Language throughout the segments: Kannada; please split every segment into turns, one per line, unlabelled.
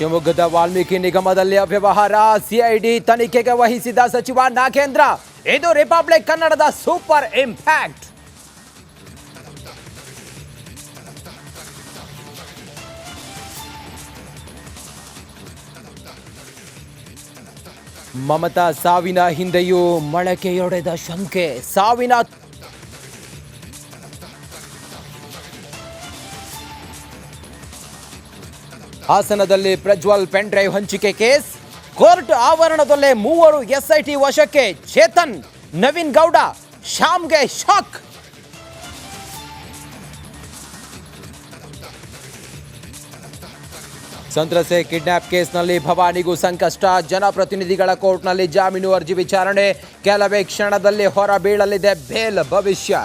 ಶಿವಮೊಗ್ಗದ ವಾಲ್ಮೀಕಿ ನಿಗಮದಲ್ಲಿ ಅವ್ಯವಹಾರ, ಸಿಐಡಿ ತನಿಖೆಗೆ ವಹಿಸಿದ ಸಚಿವ ನಾಗೇಂದ್ರ. ಇದು ರಿಪಬ್ಲಿಕ್ ಕನ್ನಡದ ಸೂಪರ್ ಇಂಪ್ಯಾಕ್ಟ್. ಮಮತಾ ಸಾವಿನ ಹಿಂದೆಯೂ ಮೊಳಕೆಯೊಡೆದ ಶಂಕೆ. ಸಾವಿನ ಹಾಸನದಲ್ಲಿ ಪ್ರಜ್ವಲ್ ಪೆನ್ ಡ್ರೈವ್ ಹಂಚಿಕೆ ಕೇಸ್. ಕೋರ್ಟ್ ಆವರಣದಲ್ಲೇ 3 ಎಸ್ಐಟಿ ವಶಕ್ಕೆ. ಚೇತನ್, ನವೀನ್ ಗೌಡ, ಶ್ಯಾಮ್ಗೆ ಶಾಕ್. ಸಂತ್ರಸ್ತೆ ಕಿಡ್ನಾಪ್ ಕೇಸ್ನಲ್ಲಿ ಭವಾನಿಗೂ ಸಂಕಷ್ಟ. ಜನಪ್ರತಿನಿಧಿಗಳ ಕೋರ್ಟ್ನಲ್ಲಿ ಜಾಮೀನು ಅರ್ಜಿ ವಿಚಾರಣೆ. ಕೆಲವೇ ಕ್ಷಣದಲ್ಲಿ ಹೊರ ಬೀಳಲಿದೆ ಬೇಲ್ ಭವಿಷ್ಯ.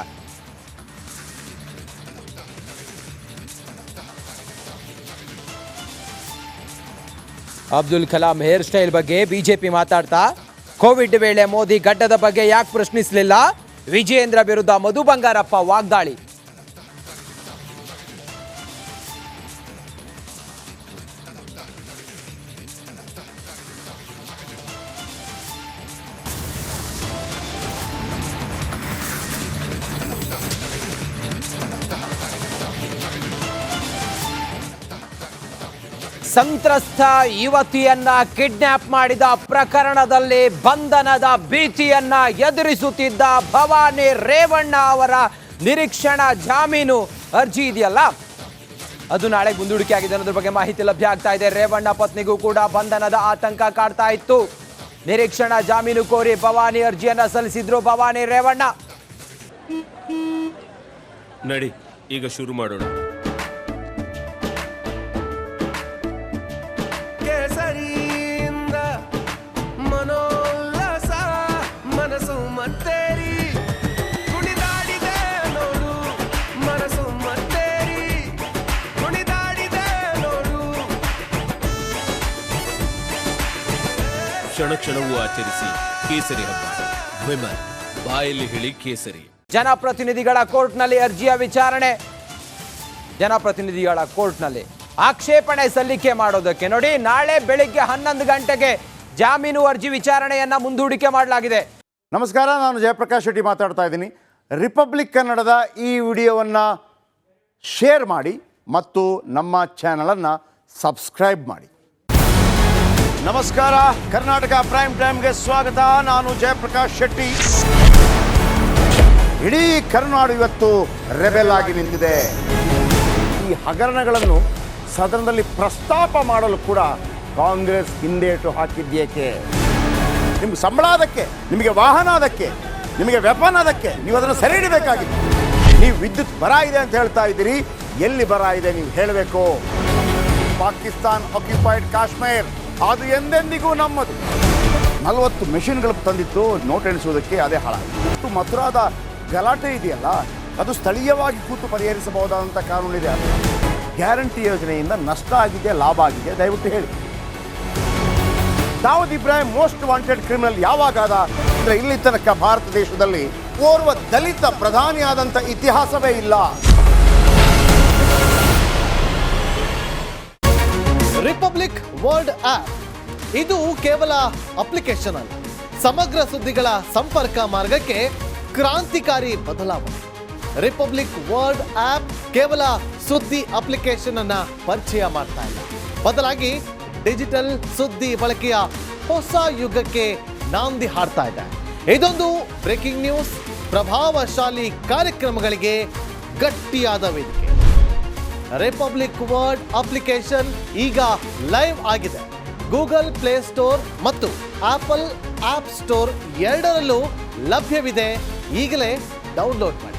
ಅಬ್ದುಲ್ ಕಲಾಂ ಹೇರ್ ಸ್ಟೈಲ್ ಬಗ್ಗೆ ಬಿಜೆಪಿ ಮಾತಾಡ್ತಾ, ಕೋವಿಡ್ ವೇಳೆ ಮೋದಿ ಗಡ್ಡದ ಬಗ್ಗೆ ಯಾಕೆ ಪ್ರಶ್ನಿಸಲಿಲ್ಲ? ವಿಜಯೇಂದ್ರ ವಿರುದ್ಧ ಮಧು ಬಂಗಾರಪ್ಪ ವಾಗ್ದಾಳಿ. ಸಂತ್ರಸ್ತ ಯುವತಿಯನ್ನ ಕಿಡ್ನಾಪ್ ಮಾಡಿದ ಪ್ರಕರಣದಲ್ಲಿ ಬಂಧನದ ಭೀತಿಯನ್ನ ಎದುರಿಸುತ್ತಿದ್ದ ಭವಾನಿ ರೇವಣ್ಣ ಅವರ ನಿರೀಕ್ಷಣಾ ಜಾಮೀನು ಅರ್ಜಿ ಇದೆಯಲ್ಲ, ಅದು ನಾಳೆ ಮುಂದೂಡಿಕೆ ಆಗಿದೆ ಅನ್ನೋದ್ರ ಬಗ್ಗೆ ಮಾಹಿತಿ ಲಭ್ಯ ಆಗ್ತಾ ಇದೆ. ರೇವಣ್ಣ ಪತ್ನಿಗೂ ಕೂಡ ಬಂಧನದ ಆತಂಕ ಕಾಡ್ತಾ ಇತ್ತು. ನಿರೀಕ್ಷಣಾ ಜಾಮೀನು ಕೋರಿ ಭವಾನಿ ಅರ್ಜಿಯನ್ನ ಸಲ್ಲಿಸಿದ್ರು ಭವಾನಿ ರೇವಣ್ಣ.
ನಡಿ ಈಗ ಶುರು ಮಾಡೋಣ.
ಮನೋಲ್ಲಾಸ ಮನಸ್ಸು ಮತ್ತೇರಿ ಕುಣಿದಾಡಿದೆ ನೋಡು, ಮನಸ್ಸು ಮತ್ತೇರಿ ಕುಣಿದಾಡಿದೆ ನೋಡು.
ಕ್ಷಣ ಕ್ಷಣವೂ ಆಚರಿಸಿ ಕೇಸರಿ ಹಬ್ಬ. ವಿಮಲ್ ಬಾಯಲ್ಲಿ ಹೇಳಿ ಕೇಸರಿ.
ಜನಪ್ರತಿನಿಧಿಗಳ ಕೋರ್ಟ್ನಲ್ಲಿ ಅರ್ಜಿಯ ವಿಚಾರಣೆ. ಜನಪ್ರತಿನಿಧಿಗಳ ಕೋರ್ಟ್ನಲ್ಲಿ ಆಕ್ಷೇಪಣೆ ಸಲ್ಲಿಕೆ ಮಾಡೋದಕ್ಕೆ ನೋಡಿ, ನಾಳೆ ಬೆಳಿಗ್ಗೆ 11 ಗಂಟೆಗೆ ಜಾಮೀನು ಅರ್ಜಿ ವಿಚಾರಣೆಯನ್ನ ಮುಂದೂಡಿಕೆ ಮಾಡಲಾಗಿದೆ.
ನಮಸ್ಕಾರ, ನಾನು ಜಯಪ್ರಕಾಶ್ ಶೆಟ್ಟಿ ಮಾತಾಡ್ತಾ ಇದ್ದೀನಿ. ರಿಪಬ್ಲಿಕ್ ಕನ್ನಡದ ಈ ವಿಡಿಯೋವನ್ನು ಶೇರ್ ಮಾಡಿ ಮತ್ತು ನಮ್ಮ ಚಾನಲನ್ನು ಸಬ್ಸ್ಕ್ರೈಬ್ ಮಾಡಿ. ನಮಸ್ಕಾರ, ಕರ್ನಾಟಕ ಪ್ರೈಮ್ ಟೈಮ್ಗೆ ಸ್ವಾಗತ. ನಾನು ಜಯಪ್ರಕಾಶ್ ಶೆಟ್ಟಿ. ಇಡೀ ಕರ್ನಾಡು ಇವತ್ತು ರೆಬೆಲ್ ಆಗಿ ನಿಂತಿದೆ. ಈ ಹಗರಣಗಳನ್ನು ಸದನದಲ್ಲಿ ಪ್ರಸ್ತಾಪ ಮಾಡಲು ಕೂಡ ಕಾಂಗ್ರೆಸ್ ಹಿಂದೇಟು ಹಾಕಿದ್ದೇಕೆ? ನಿಮ್ಗೆ ಸಂಬಳ ಅದಕ್ಕೆ, ನಿಮಗೆ ವಾಹನ ಅದಕ್ಕೆ, ನಿಮಗೆ ವೆಪನ್ ಅದಕ್ಕೆ, ನೀವು ಅದನ್ನು ಸೆರೆ ಹಿಡಿಬೇಕಾಗಿತ್ತು. ನೀವು ವಿದ್ಯುತ್ ಬರ ಇದೆ ಅಂತ ಹೇಳ್ತಾ ಇದ್ದೀರಿ, ಎಲ್ಲಿ ಬರ ಇದೆ ನೀವು ಹೇಳಬೇಕು. ಪಾಕಿಸ್ತಾನ್ ಆಕ್ಯುಪೈಡ್ ಕಾಶ್ಮೀರ್ ಅದು ಎಂದೆಂದಿಗೂ ನಮ್ಮದು. 40 ಮೆಷಿನ್ಗಳು ತಂದಿತ್ತು ನೋಟ್ ಎಣಿಸುವುದಕ್ಕೆ, ಅದೇ ಹಾಳಾಯಿತು. ಮಥುರಾದ ಗಲಾಟೆ ಇದೆಯಲ್ಲ, ಅದು ಸ್ಥಳೀಯವಾಗಿ ಕೂತು ಪರಿಹರಿಸಬಹುದಾದಂಥ ಕಾನೂನಿದೆ. ಗ್ಯಾರಂಟಿ ಯೋಜನೆಯಿಂದ ನಷ್ಟ ಆಗಿದೆ, ಲಾಭ ಆಗಿದೆ, ದಯವಿಟ್ಟು ಹೇಳಿ. Dawood Ibrahim most wanted criminal ಯಾವಾಗಾದ ಅಂದರೆ ಇಲ್ಲಿ ತನಕ ಭಾರತ ದೇಶದಲ್ಲಿ ಓರ್ವ ದಲಿತ ಪ್ರಧಾನಿಯಾದಂಥ ಇತಿಹಾಸವೇ ಇಲ್ಲ.
ರಿಪಬ್ಲಿಕ್ ವರ್ಲ್ಡ್ ಆಪ್ ಇದು ಕೇವಲ ಅಪ್ಲಿಕೇಶನ್ ಅಲ್ಲ, ಸಮಗ್ರ ಸುದ್ದಿಗಳ ಸಂಪರ್ಕ ಮಾರ್ಗಕ್ಕೆ ಕ್ರಾಂತಿಕಾರಿ ಬದಲಾವಣೆ. ರಿಪಬ್ಲಿಕ್ ವರ್ಲ್ಡ್ ಆಪ್ ಕೇವಲ ಸುದ್ದಿ ಅಪ್ಲಿಕೇಶನ್ ಅನ್ನ ಪರಿಚಯ ಮಾಡ್ತಾ ಇಲ್ಲ, ಬದಲಾಗಿ ಡಿಜಿಟಲ್ ಸುದ್ದಿ ಬಳಕೆಯ ಹೊಸ ಯುಗಕ್ಕೆ ನಾಂದಿ ಹಾಡ್ತಾ ಇದೆ. ಇದೊಂದು ಬ್ರೇಕಿಂಗ್ ನ್ಯೂಸ್, ಪ್ರಭಾವಶಾಲಿ ಕಾರ್ಯಕ್ರಮಗಳಿಗೆ ಗಟ್ಟಿಯಾದ ವೇದಿಕೆ. ರಿಪಬ್ಲಿಕ್ ವರ್ಲ್ಡ್ ಅಪ್ಲಿಕೇಶನ್ ಈಗ ಲೈವ್ ಆಗಿದೆ. ಗೂಗಲ್ ಪ್ಲೇ ಸ್ಟೋರ್ ಮತ್ತು ಆಪಲ್ ಆಪ್ ಸ್ಟೋರ್ ಎರಡರಲ್ಲೂ ಲಭ್ಯವಿದೆ. ಈಗಲೇ ಡೌನ್ಲೋಡ್ ಮಾಡಿ.